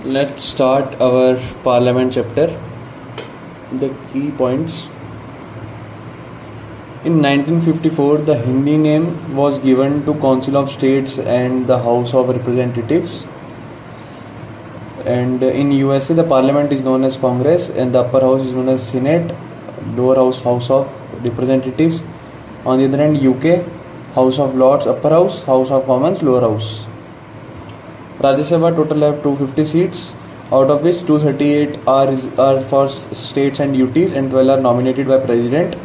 Let's start our Parliament chapter. The key points. In 1954, the Hindi name was given to Council of States and the House of Representatives. And in USA, the Parliament is known as Congress, and the upper house is known as Senate, lower house House of Representatives. On the other hand, UK, House of Lords, upper house, House of Commons, lower house. Rajya Sabha total have 250 seats, out of which 238 are for states and UTs, and 12 are nominated by President.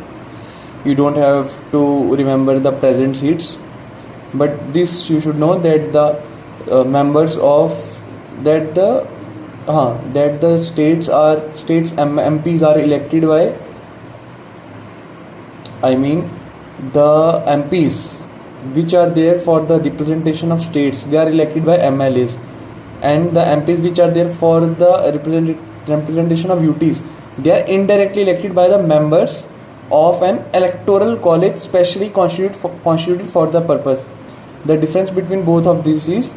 You don't have to remember the present seats, but this you should know that the members of that the states MPs are elected by, the MPs which are there for the representation of states, they are elected by MLAs, and the MPs which are there for the representation of UTs, they are indirectly elected by the members of an electoral college specially constituted for the purpose. The difference between both of these is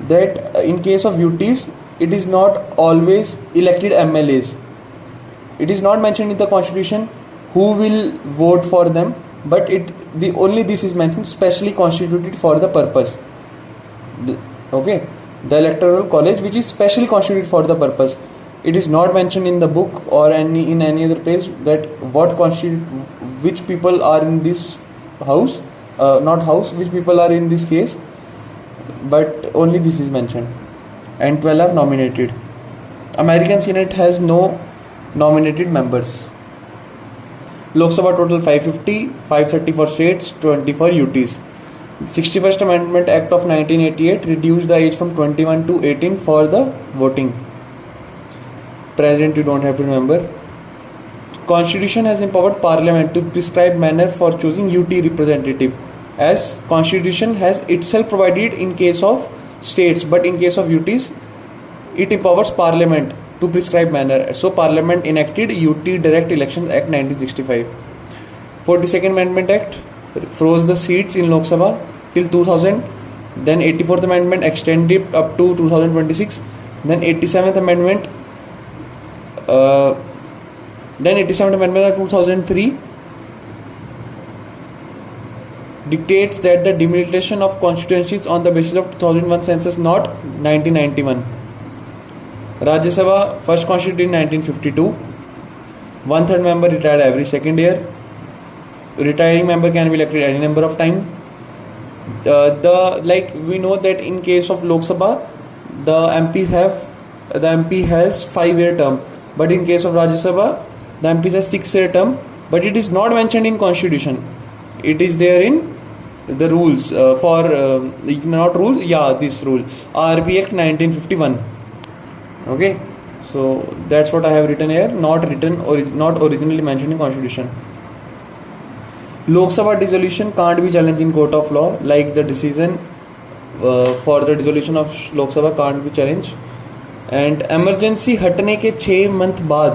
that in case of UTs, it is not always elected MLAs. It is not mentioned in the constitution who will vote for them, but this is mentioned specially constituted for the purpose. The electoral college which is specially constituted for the purpose. It is not mentioned in the book or in any other place that which people are in this house, which people are in this case, but only this is mentioned, and 12 are nominated. American Senate has no nominated members. Lok Sabha total 550, 530 for states, 20 for UTs. 61st Amendment Act of 1988 reduced the age from 21 to 18 for the voting. President you don't have to remember. Constitution has empowered Parliament to prescribe manner for choosing UT representative, as Constitution has itself provided in case of states, but in case of UTs it empowers Parliament to prescribe manner. So Parliament enacted UT Direct Elections Act 1965. 42nd Amendment Act froze the seats in Lok Sabha till 2000. Then 84th Amendment extended up to 2026. Then 87th Amendment of 2003 dictates that the delimitation of constituencies on the basis of 2001 census, not 1991. Rajya Sabha first constituted in 1952. 1/3 member retired every second year. Retiring member can be elected any number of time. We know that in case of Lok Sabha, the MP has 5-year term, but in case of Rajya Sabha, the MP has 6-year term, but it is not mentioned in Constitution. It is there in the rules this rule, RP Act 1951. Okay, so that's what I have written here, not originally mentioned in Constitution. Lok Sabha dissolution can't be challenged in court of law, like the decision for the dissolution of Lok Sabha can't be challenged. And emergency हटने के 6 month बाद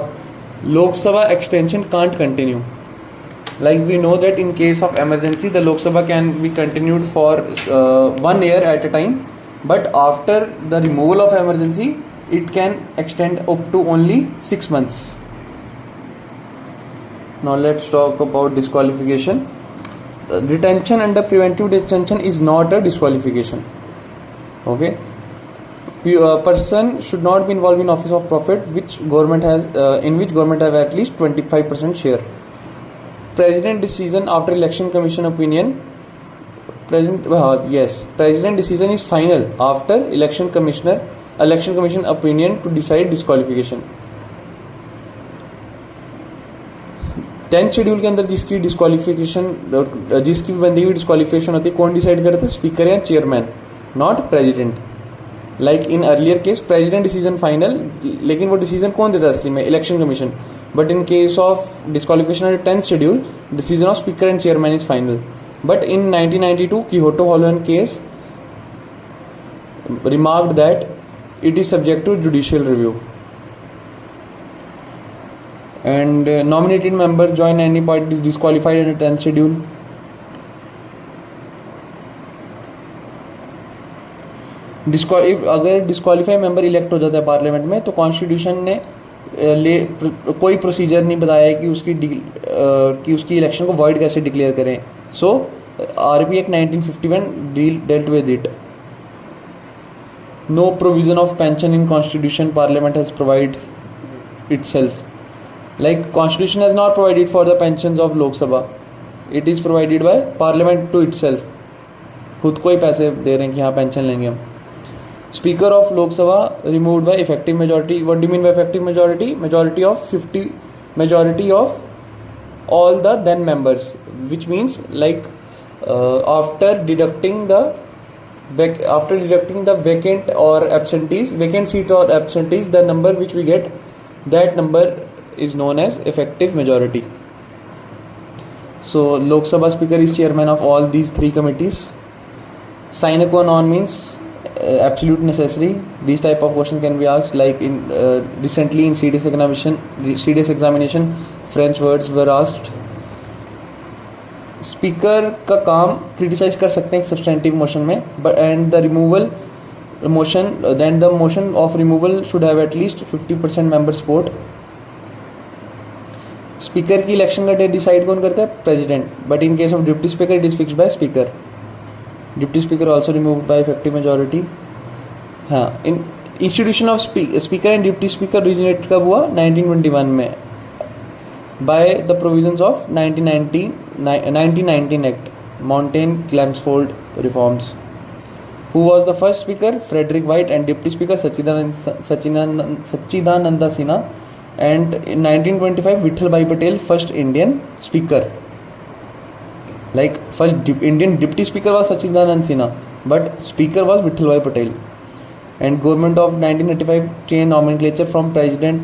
Lok Sabha extension can't continue. Like we know that in case of emergency, the Lok Sabha can be continued for 1 year at a time, but after the removal of emergency, it can extend up to only 6 months. Now let's talk about disqualification. Detention under preventive detention is not a disqualification. Okay. A person should not be involved in office of profit in which government has at least 25% share. President decision after election commission opinion. President decision is final after election commission opinion to decide disqualification. 10th schedule के अंदर जिसकी बंदी हुई disqualification होती है, कौन decide करता है? स्पीकर या chairman, not president. Like in earlier case president decision final, लेकिन वो डिसीजन कौन देता है असली में? Election commission. But in case of disqualification under 10th schedule, decision of speaker and chairman is final. But in 1992 Quijotto Hollowan case remarked that it is subject to judicial review. And nominated member join any party is disqualified under 10th schedule. अगर disqualify member elect हो जाता है parliament में तो constitution ने कोई procedure नहीं बताया है कि उसकी इलेक्शन को वॉइड कैसे डिक्लेयर करें. सो RB act 1951 dealt with it. No provision of pension in constitution parliament has provided itself. Like constitution has not provided for the pensions of Lok Sabha. It is provided by parliament to itself. खुद को ही पैसे दे रहे हैं कि हाँ pension लेंगे हम. Speaker of Lok Sabha removed by effective majority. What do you mean by effective majority? Majority of all the then members, which means like after deducting the vacant or absentees, vacant seat or absentees, the number which we get, that number is known as effective majority. So Lok Sabha Speaker is chairman of all these three committees. Sine qua non means absolute necessary. These type of questions can be asked, like in recently in CDS examination French words were asked. Speaker का काम criticise कर सकते हैं एक substantive motion में, but and the motion of removal should have at least 50% member support. Speaker की election का date decide कौन करता है? President. But in case of deputy speaker it is fixed by speaker. Deputy speaker also removed by effective majority. हाँ, in institution of speaker and deputy speaker originate कब हुआ? 1921 में, by the provisions of 1919 Act, Mountain-Chelmsford reforms. Who was the first speaker? Frederick White. And deputy speaker Sachidananda Sinha. And in 1925 Vithalbhai Patel, first Indian speaker. Like first Indian deputy speaker was Sachidananda Sinha, but speaker was Vithalbhai Patel. And government of 1985 changed nomenclature from president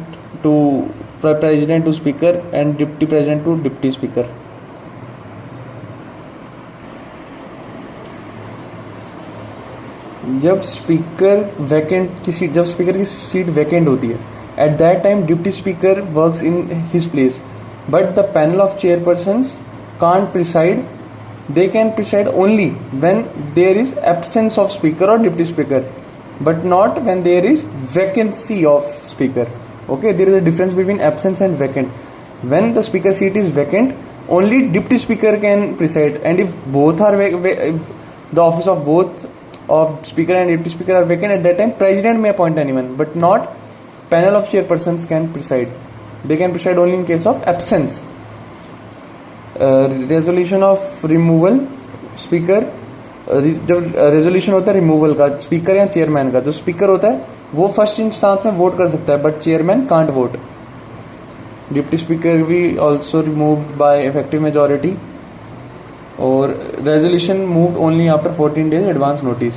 to speaker and deputy president to deputy speaker. जब speaker की seat vacant होती है, at that time deputy speaker works in his place, but the panel of chairpersons can't preside. They can preside only when there is absence of speaker or deputy speaker, but not when there is vacancy of speaker. Okay, there is a difference between absence and vacant. When the speaker seat is vacant, only deputy speaker can preside, and if both are if the office of both of speaker and deputy speaker are vacant, at that time president may appoint anyone, but not panel of chairpersons can preside. They can preside only in case of absence. Resolution of removal speaker, जब resolution होता है removal का speaker या chairman का, जो speaker होता है वो फर्स्ट इंस्टांस में वोट कर सकता है, but chairman can't vote. Deputy speaker भी also removed by effective majority, और resolution moved only after 14 days advance notice.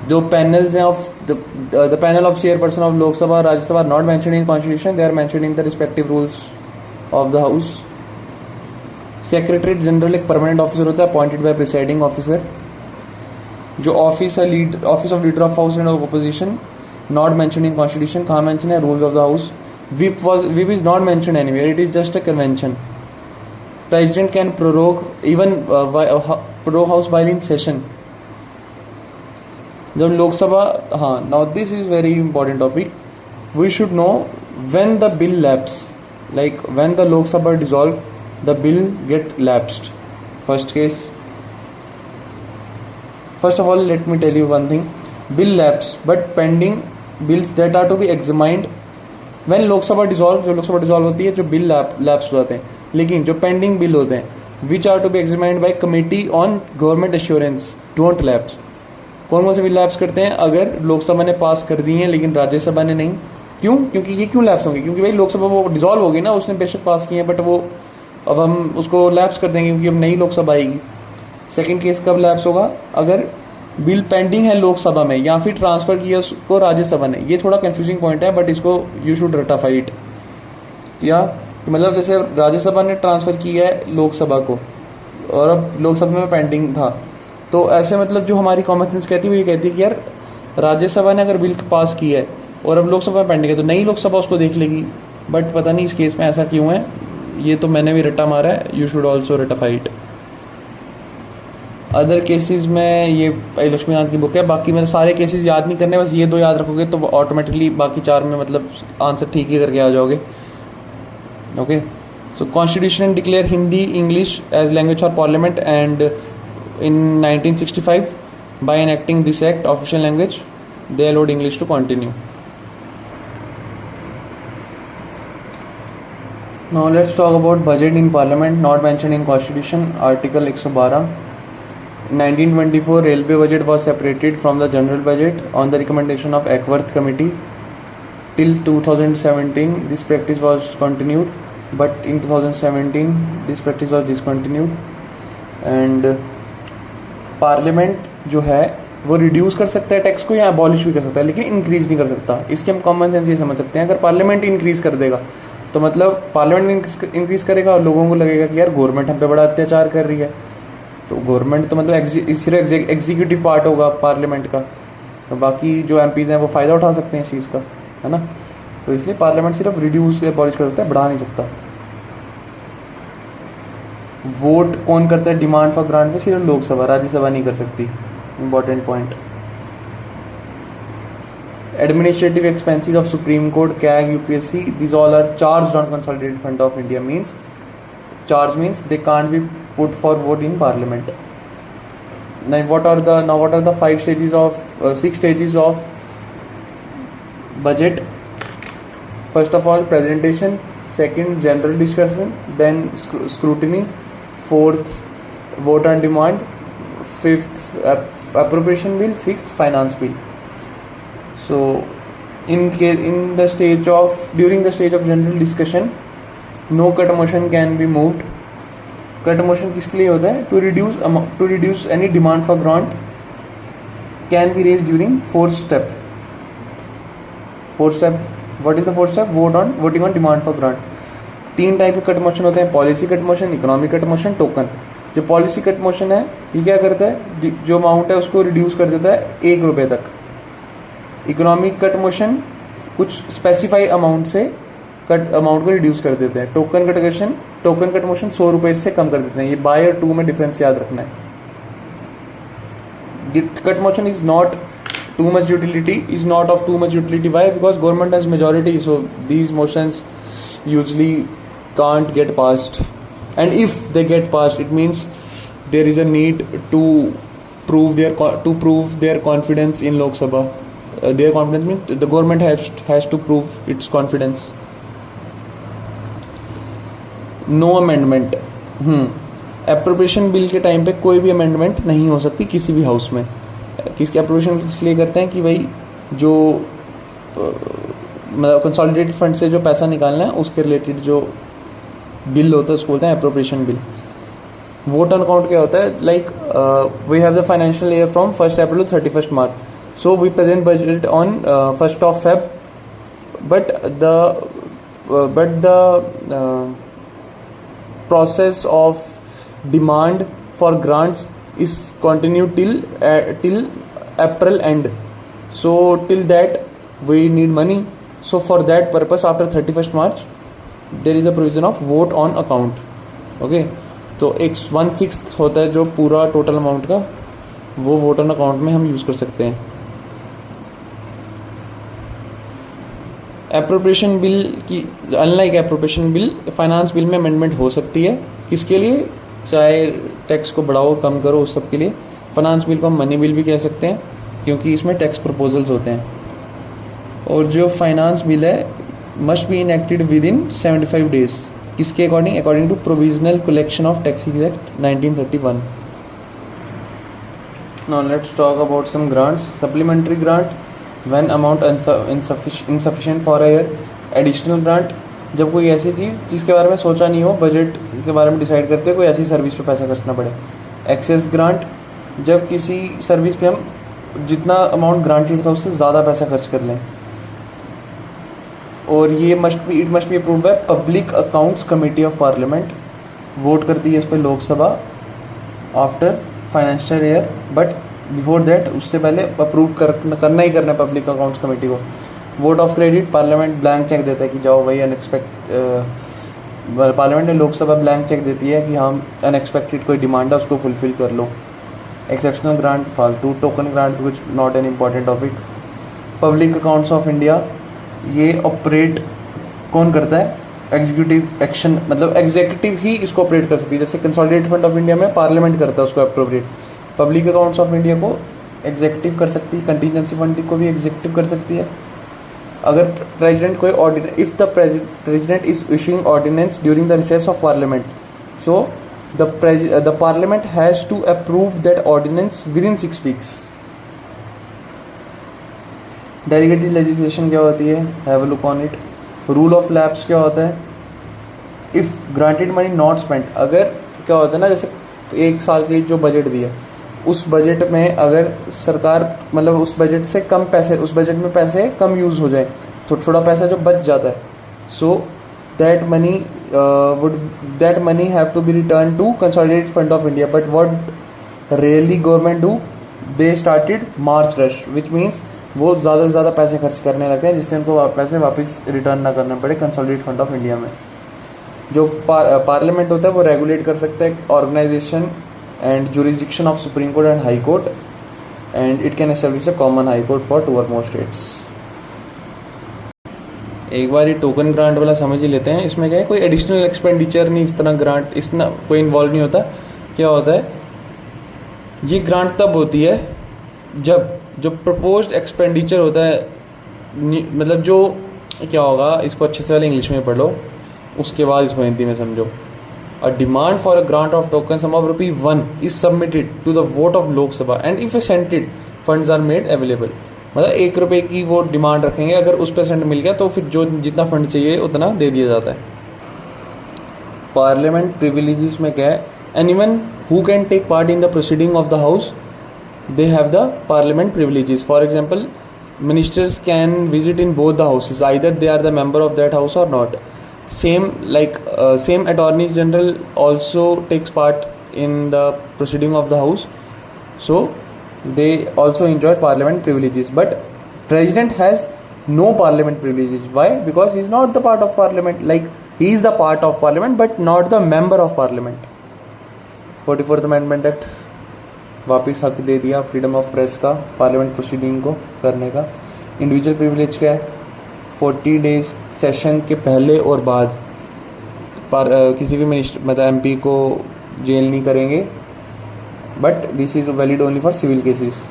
जो पैनल्स हैं of the panel of chairperson of Lok Sabha Rajya Sabha not mentioned in constitution, they are mentioned in the respective rules of the house. Secretary general एक permanent officer होता है appointed by presiding officer. जो office of leader of house and of opposition not mentioned in constitution. कहाँ mention है? Rules of the house. Whip is not mentioned anywhere, it is just a convention. President can prorogue even prorogue house while in session. जब लोकसभा, हाँ, now this is very important topic. We should know when the bill lapse, like when the Lok Sabha dissolved, the bill get lapsed. First case, first of all let me tell you one thing. Bill lapse, but pending bills that are to be examined when Lok Sabha dissolved, जो Lok Sabha dissolve होती है, जो bill lapse हो जाते हैं. लेकिन जो pending bill होते हैं which are to be examined by committee on government assurance don't lapse. कौन से बिल लैप्स करते हैं? अगर लोकसभा ने पास कर दी है लेकिन राज्यसभा ने नहीं. क्यों? क्योंकि ये क्यों लैप्स होंगे? क्योंकि भाई लोकसभा वो डिसॉल्व होगी ना, उसने बेशक पास किए हैं, बट वो अब हम उसको लैप्स कर देंगे क्योंकि अब नई लोकसभा आएगी. सेकंड केस कब लैप्स होगा? अगर बिल पेंडिंग है लोकसभा में या फिर ट्रांसफर किया उसको राज्यसभा ने. ये थोड़ा कंफ्यूजिंग पॉइंट है, बट इसको यू शुड रेटिफाई इट. या मतलब जैसे राज्यसभा ने ट्रांसफर किया है लोकसभा को और अब लोकसभा में पेंडिंग था, तो ऐसे मतलब जो हमारी कॉमन सेंस कहती है वो ये कहती है कि यार राज्यसभा ने अगर बिल पास किया है और अब लोकसभा में पेंडिंग है तो नई लोकसभा उसको देख लेगी. बट पता नहीं इस केस में ऐसा क्यों है, ये तो मैंने भी रट्टा मारा है. You should also ratify it. Other cases में ये लक्ष्मीकांत की बुक है, बाकी मैंने सारे केसेस याद नहीं करने, बस ये 2 याद रखोगे तो ऑटोमेटिकली बाकी 4 में मतलब आंसर ठीक ही करके आ जाओगे. Okay, so constitution declare Hindi English as language for parliament and in 1965 by enacting this act official language they allowed English to continue. Now let's talk about budget in parliament not mentioned in constitution. Article 112. 1924 railway budget was separated from the general budget on the recommendation of Ackworth committee. Till 2017 this practice was continued, but in 2017 this practice was discontinued. And parliament जो है वो reduce कर सकता है tax को या abolish भी कर सकता है, लेकिन इंक्रीज नहीं कर सकता. इसके हम कॉमन सेंस ये समझ सकते हैं, अगर पार्लियामेंट इंक्रीज कर देगा तो मतलब पार्लियामेंट इंक्रीज करेगा और लोगों को लगेगा कि यार गवर्नमेंट हम पे बड़ा अत्याचार कर रही है, तो गवर्नमेंट तो मतलब सिर्फ एग्जीक्यूटिव पार्ट होगा पार्लियामेंट का, तो बाकी जो एमपीज हैं वो फ़ायदा उठा सकते हैं इस चीज़ का, है ना. तो इसलिए पार्लियामेंट सिर्फ रिड्यूस या अबॉलिश कर सकता है, बढ़ा नहीं सकता. वोट कौन करता है डिमांड फॉर ग्रांट में? सिर्फ लोकसभा, राज्यसभा नहीं कर सकती. Important point. Administrative expenses of supreme court, CAG, UPSC, this all are charged on consolidated fund of India. Means charge means they can't be put for vote in parliament. Now what are the 5 stages of 6 stages of budget? First of all, presentation. Second, general discussion. Then scrutiny. Fourth, vote on demand. Fifth, appropriation bill. Sixth, finance bill. So during the stage of general discussion, no cut motion can be moved. Cut motion किसके लिए होता है? To reduce any demand for grant can be raised during fourth step. What is the fourth step? Voting on demand for grant. 3 type के cut motion होते हैं: policy cut motion, economic cut motion, token. जो policy cut motion है ये क्या करता है? जो अमाउंट है उसको रिड्यूस कर देता है 1 रुपये तक. इकोनॉमिक कट मोशन कुछ स्पेसिफाई अमाउंट से कट अमाउंट को रिड्यूस कर देते हैं. टोकन कट मोशन 100 रुपये से कम कर देते हैं. ये बाय और टू में डिफरेंस याद रखना है. Cut motion is not too much utility, is not of too much utility. Why? Because government has majority, so these motions usually can't get passed, and if they get passed it means there is a need to prove their confidence in Lok Sabha. Their confidence means the government has to prove its confidence. No amendment. Appropriation bill के time पे कोई भी amendment नहीं हो सकती किसी भी house में. किसके अप्रोवेशन इसलिए करते हैं कि भाई जो मतलब कंसोलिडेटेड फंड से जो पैसा निकालना है उसके रिलेटेड जो बिल होता है उसको बोलते हैं appropriation bill. Vote on account क्या होता है? Like we have the financial year from 1 April to 31 March, so we present budget on 1 Feb, but the process of demand for grants is continued till April end. So till that we need money. So for that purpose after 31st March there is a provision of vote on account. Okay, तो 1/6 होता है जो पूरा total amount का, वो vote on account में हम use कर सकते हैं. एप्रोप्रिएशन बिल की unlike appropriation bill, finance bill में अमेंडमेंट हो सकती है. किसके लिए? चाहे टैक्स को बढ़ाओ कम करो उस सब के लिए. फाइनेंस बिल को हम मनी बिल भी कह सकते हैं क्योंकि इसमें टैक्स प्रपोजल्स होते हैं. और जो फाइनेंस बिल है must be enacted within 75 days. किसके according? According to provisional collection of taxes act 1931. Now let's talk about some grants. Supplementary grant when amount insufficient for a year. Additional grant जब कोई ऐसी चीज़ जिसके बारे में सोचा नहीं हो, बजट के बारे में डिसाइड करते हैं, कोई ऐसी सर्विस पे पैसा खर्चना पड़े. एक्सेस ग्रांट जब किसी सर्विस पे हम जितना अमाउंट ग्रांटेड था उससे ज़्यादा पैसा खर्च कर लें. और ये it must be approved by public accounts committee of parliament. Vote करती है इस पर Lok Sabha after financial year, but before that उससे पहले अप्रूव करना ही करना है पब्लिक अकाउंट्स कमेटी को. Vote of credit parliament blank cheque देता है कि जाओ भाई पार्लियामेंट ने लोकसभा ब्लैंक चेक देती है कि हम अनएक्सपेक्टेड कोई डिमांड है उसको फुलफिल कर लो. एक्सेप्शनल ग्रांट फालतू, टोकन ग्रांट कुछ not an important topic. Public accounts of India, ये ऑपरेट कौन करता है? एग्जीक्यूटिव एक्शन, मतलब एग्जीक्यूटिव ही इसको ऑपरेट कर सकती है। जैसे कंसोलिडेटेड फंड ऑफ इंडिया में पार्लियामेंट करता है उसको appropriate, public accounts of India को एग्जीक्यूटिव कर सकती है, कंटीजेंसी फंड को भी एग्जीक्यूटिव कर सकती है। अगर प्रेसिडेंट कोई ordinance, if the president is issuing ordinance during the recess of parliament, so the parliament has to approve that ordinance within 6 weeks। Delegated legislation क्या होती है? Have a look on it. Rule of lapse क्या होता है? If granted money not spent, अगर क्या होता है ना, जैसे 1 साल के लिए जो बजट दिया, उस बजट में अगर सरकार मतलब उस बजट से कम पैसे, उस बजट में पैसे कम यूज़ हो जाए तो थोड़ा पैसा जो बच जाता है, so that money have to be return to consolidated fund of India. But what really government do, they started March rush, which means वो ज़्यादा से ज़्यादा पैसे खर्च करने लगते हैं जिससे उनको पैसे वापस रिटर्न ना करना पड़े कंसोलिडेटेड फंड ऑफ इंडिया में। जो पार्लियामेंट होता है वो रेगुलेट कर सकता है organisation and jurisdiction of supreme court and high court, and it can establish a common high court for 2 or more states. एक बार ये टोकन ग्रांट वाला समझ ही लेते हैं। इसमें क्या है, कोई एडिशनल एक्सपेंडिचर नहीं, इस तरह ग्रांट इतना कोई इन्वॉल्व नहीं होता। क्या होता है, ये ग्रांट तब होती है जब जो प्रपोज्ड एक्सपेंडिचर होता है, मतलब जो क्या होगा, इसको अच्छे से पहले इंग्लिश में पढ़ लो, उसके बाद इसको हिंदी में समझो। A demand for a grant of token sum of ₹1 is submitted to the vote of Lok Sabha and if assented funds are made available. मतलब ₹1 की वो डिमांड रखेंगे, अगर उस पर सेंट मिल गया तो फिर जो जितना फंड चाहिए उतना दे दिया जाता है। पार्लियामेंट प्रिविलेजेस में क्या है, anyone who can take part in the proceeding of the house, they have the parliament privileges. For example, ministers can visit in both the houses, either they are the member of that house or not. Same attorney general also takes part in the proceeding of the house, so they also enjoy parliament privileges. But president has no parliament privileges. Why? Because he is not the part of parliament. Like, he is the part of parliament but not the member of parliament. 44th Amendment Act वापस हक दे दिया freedom of press का, parliament proceeding को करने का। Individual privilege क्या है, 40 days session के पहले और बाद किसी भी मिनिस्टर मतलब एमपी को जेल नहीं करेंगे, but this is valid only for civil cases.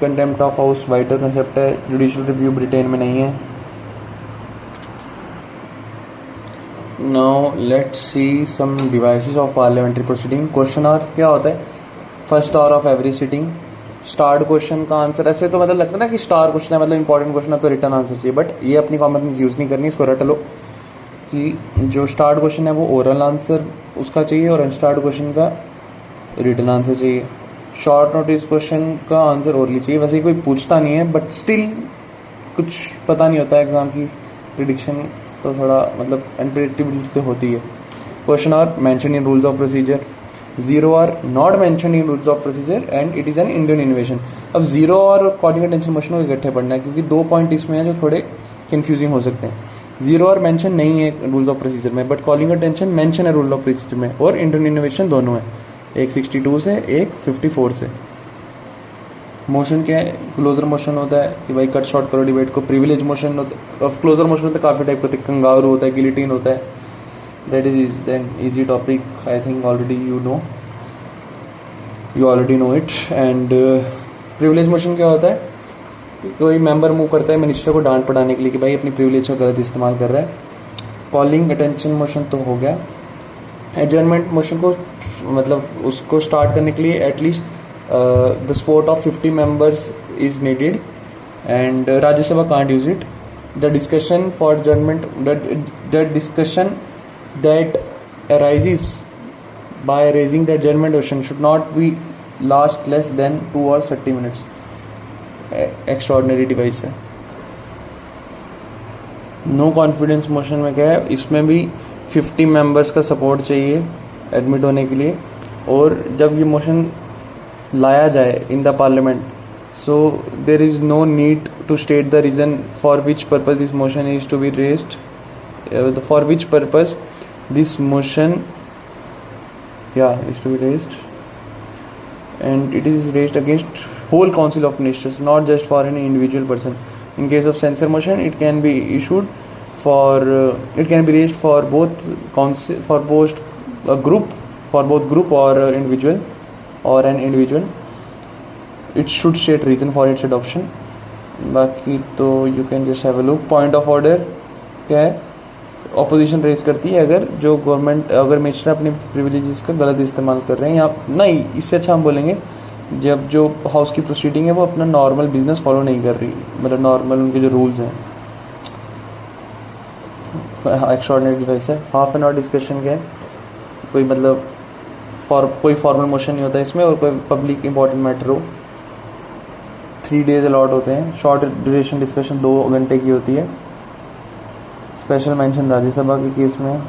Contempt of house wider concept है, जुडिशियल रिव्यू ब्रिटेन में नहीं है। Now let's see some devices of parliamentary proceeding. Question hour क्या होता है, first hour of every sitting. Start question का answer, ऐसे तो मतलब लगता है ना कि स्टार क्वेश्चन है मतलब इंपॉर्टेंट क्वेश्चन है तो रिटर्न आंसर चाहिए, बट ये अपनी कॉमन सेंस यूज़ नहीं करनी, इसको रट लो कि जो स्टार्ट क्वेश्चन है वो ओरल आंसर उसका चाहिए और अनस्टार्ट क्वेश्चन का रिटर्न आंसर चाहिए। शॉर्ट नोटिस क्वेश्चन का आंसर ओरली चाहिए। वैसे ही कोई पूछता नहीं है बट स्टिल कुछ पता नहीं होता है एग्जाम की प्रिडिक्शन, तो थोड़ा मतलब अनप्रेडिक्टेबिलिटी तो होती है। Question are mention in rules of procedure, 0 are not mention in rules of procedure and it is an Indian innovation. अब 0 और कॉलिंग अटेंशन मोशन को इकट्ठे पढ़ना है क्योंकि 2 पॉइंट इसमें हैं जो थोड़े कंफ्यूजिंग हो सकते हैं। 0 और मेंशन नहीं है रूल्स ऑफ प्रोसीजर में, बट कॉलिंग अटेंशन मेंशन है रूल ऑफ प्रोसीजर में, और इंडियन इनोवेशन दोनों है, एक 62 से एक 54 से। मोशन क्या है, क्लोजर मोशन होता है कि भाई कट शॉर्ट करो डिबेट को। प्रिविलेज मोशन होता है, क्लोजर मोशन होता है काफ़ी टाइप का होता है, कंगारू होता है, गिलिटीन होता है। That is then easy topic, I think already you already know it। And privilege motion क्या होता है कि कोई मेंबर मूव करता है मिनिस्टर को डांट पड़ाने के लिए कि भाई अपनी प्रिविलेज का गलत इस्तेमाल कर रहा है। कॉलिंग अटेंशन मोशन तो हो गया। एडजर्नमेंट मोशन को मतलब उसको स्टार्ट करने के लिए at least the support of 50 members is needed and Rajya Sabha can't use it. The discussion for adjournment, the discussion that arises by raising the adjournment motion should not be last less than 2 hours 30 minutes। Extraordinary device है। No confidence motion में क्या है, इसमें भी 50 members का support चाहिए admit होने के लिए, और जब ये मोशन लाया जाए in the parliament, so there is no need to state the reason for which purpose this motion is to be raised, for which purpose this motion is to be raised, and it is raised against whole council of ministers, not just for any individual person. In case of censure motion, it can be issued for it can be raised for both council, for both a group, for both group or individual or an individual. It should state reason for its adoption. बाकी तो you can just have a look. Point of order क्या है? Opposition raise करती है अगर जो government, अगर minister अपने प्रिविलेजेस का गलत इस्तेमाल कर रहे हैं, या नहीं, इससे अच्छा हम बोलेंगे जब जो हाउस की प्रोसीडिंग है वो अपना नॉर्मल बिजनेस फॉलो नहीं कर रही, मतलब नॉर्मल उनके जो रूल्स हैं. एक्स्ट्राऑर्डिनरी डिवाइस है. हाफ एन आवर डिस्कशन क्या है, कोई मतलब कोई फॉर्मल मोशन नहीं होता इसमें, और कोई पब्लिक इंपॉर्टेंट मैटर हो. 3 days अलॉट होते हैं. शॉर्ट ड्यूरेशन डिस्कशन 2 घंटे की होती है. स्पेशल मेंशन राज्यसभा के केस में,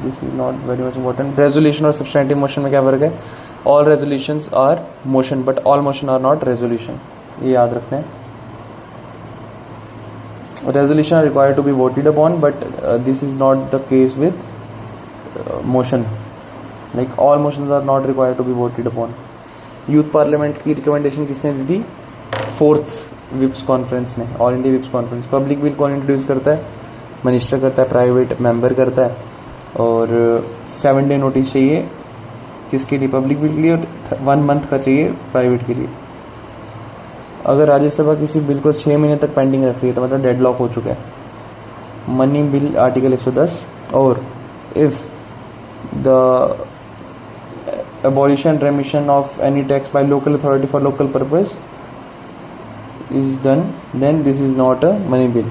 this is not very much important. Resolution और सब्सटेंटिव मोशन में क्या फ़र्क है? All resolutions are motion but all motion are not resolution, ये याद रखना है. Resolution are required to be voted upon, but this is not the case with motion. Like all motions are not required to be voted upon. Youth parliament की recommendation किसने दी थी? 4th whips conference ने, all India विप्स conference. Public bill कौन introduce करता है? Minister करता है, प्राइवेट मेंबर करता है. और 7 day नोटिस चाहिए किसके लिए? पब्लिक बिल के लिए. और 1 month का चाहिए प्राइवेट के लिए. अगर राज्यसभा किसी बिल को 6 महीने तक पेंडिंग रख रही है तो मतलब डेडलॉक हो चुका है. Money bill article 110. और if the abolition remission of any tax by local authority for local purpose is done, then this is not a money bill.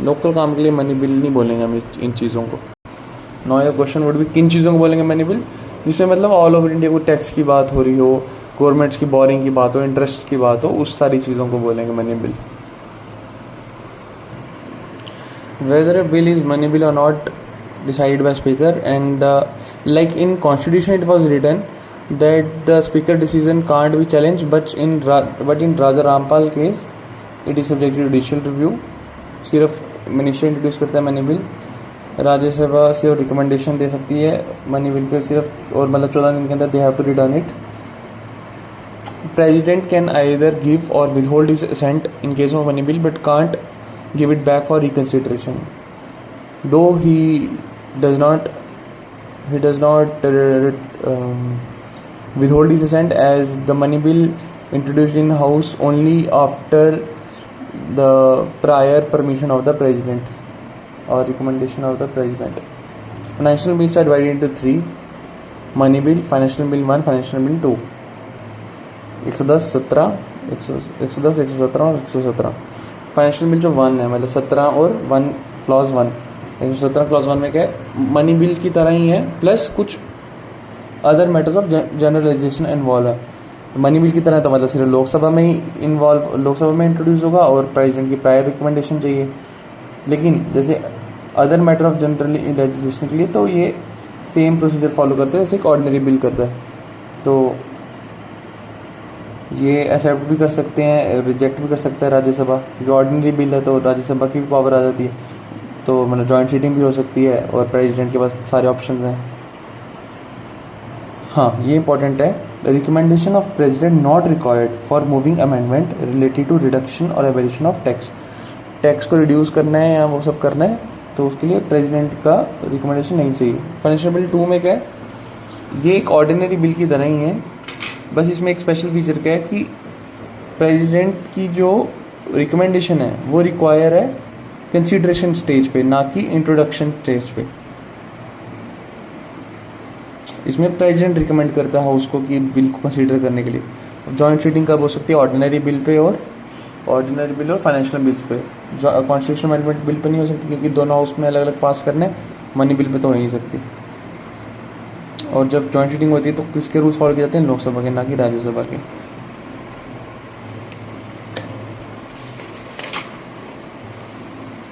Local काम के लिए मनी बिल नहीं बोलेंगे हम इन चीज़ों को. Know your question would be, किन चीज़ों को बोलेंगे मनी बिल? जिसमें मतलब ऑल ओवर इंडिया को टैक्स की बात हो रही हो, गवर्नमेंट्स की बोरिंग की बात हो, इंटरेस्ट की बात हो, उस सारी चीज़ों को बोलेंगे money bill. Whether a bill is money bill or not decided by speaker, and like in constitution it was written that the speaker decision can't be challenged, but in Raja Rampal case it is subject to judicial review. सिर्फ minister introduce करता है money bill. Rajya Sabha से recommendation दे सकती है money bill pay सिर्फ, और मतलब 14 दिन के अंदर they have to return it. President can either give or withhold his assent in case of money bill but can't give it back for reconsideration, though he does not withhold his assent, as the money bill introduced in house only after the prior permission of the president or recommendation of the president. Financial bills are divided into 3: money bill, financial bill 1, financial bill 2. 110, 17, 110, 117 और 117. Financial bill जो 1 है, मतलब 17 और 1 clause 1. 117 clause 1 में क्या है? Money bill की तरह ही है, प्लस कुछ other matters of generalisation involve है. मनी बिल की तरह तो मतलब सिर्फ लोकसभा में ही लोकसभा में इंट्रोड्यूस होगा और प्रेसिडेंट की प्रायर रिकमेंडेशन चाहिए. लेकिन जैसे अदर मैटर ऑफ जनरलाइजेशन के लिए तो ये सेम प्रोसीजर फॉलो करते हैं जैसे एक ऑर्डिनरी बिल करता है. तो ये एक्सेप्ट भी कर सकते हैं, रिजेक्ट भी कर सकता है राज्यसभा, क्योंकि ऑर्डिनरी बिल है तो राज्यसभा की भी पावर आ जाती है. तो मतलब जॉइंट रीडिंग भी हो सकती है और प्रेसिडेंट के पास सारे ऑप्शंस हैं. हाँ, ये इंपॉर्टेंट है. Recommendation of president not required for moving amendment related to reduction or abolition of tax. Tax को रिड्यूस करना है या वो सब करना है तो उसके लिए प्रेसिडेंट का रिकमेंडेशन नहीं चाहिए. फाइनेंशियल बिल 2 में क्या है? ये एक ऑर्डिनरी बिल की तरह ही है, बस इसमें एक स्पेशल फीचर क्या है कि प्रेसिडेंट की जो रिकमेंडेशन है वो रिक्वायर है कंसीडरेशन स्टेज पे, ना कि इंट्रोडक्शन स्टेज पे. इसमें प्रेसिडेंट रिकमेंड करता है हाउस को कि बिल को कंसीडर करने के लिए. जॉइंट रीडिंग कब हो सकती है? ऑर्डिनरी बिल पे और फाइनेंशियल बिल्स पे. कॉन्स्टिट्यूशनल अमेंडमेंट बिल पे नहीं हो सकती क्योंकि दोनों हाउस में अलग अलग पास करने. मनी बिल पे तो हो ही नहीं सकती. और जब जॉइंट रीडिंग होती है तो किसके रूल्स फॉलो किए जाते हैं? लोकसभा के, ना कि राज्यसभा के.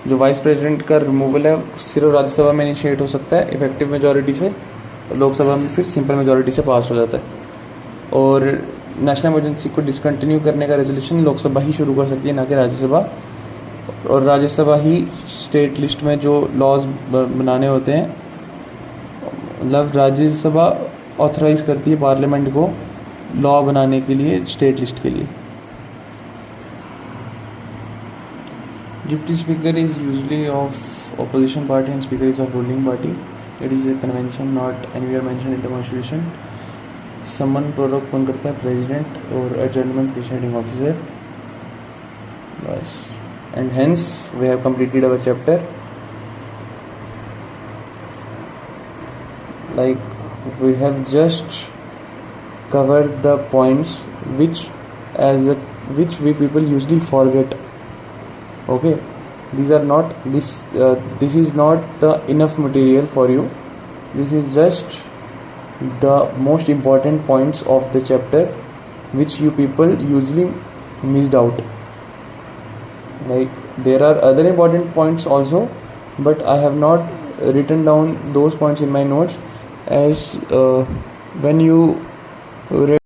जो वाइस प्रेसिडेंट का रिमूवल है सिर्फ राज्यसभा में इनिशिएट हो सकता है इफेक्टिव मेजॉरिटी से, लोकसभा में फिर सिंपल मेजॉरिटी से पास हो जाता है. और नेशनल इमरजेंसी को डिसकंटिन्यू करने का रेजोल्यूशन लोकसभा ही शुरू कर सकती है, ना कि राज्यसभा. और राज्यसभा ही स्टेट लिस्ट में जो लॉज बनाने होते हैं, मतलब राज्यसभा ऑथराइज करती है पार्लियामेंट को लॉ बनाने के लिए स्टेट लिस्ट के लिए. Deputy Speaker is usually of opposition party and Speaker is of ruling party. It is a convention not anywhere mentioned in the Constitution. सम्मन प्रोरोग कौन करता है? प्रेसिडेंट और एडजर्नमेंट प्रिसाइडिंग ऑफिसर. बस. And hence we have completed our chapter. Like we have just covered the points which we people usually forget. Okay, these are not this is not the enough material for you. This is just the most important points of the chapter which you people usually missed out. Like there are other important points also, but I have not written down those points in my notes, as when you read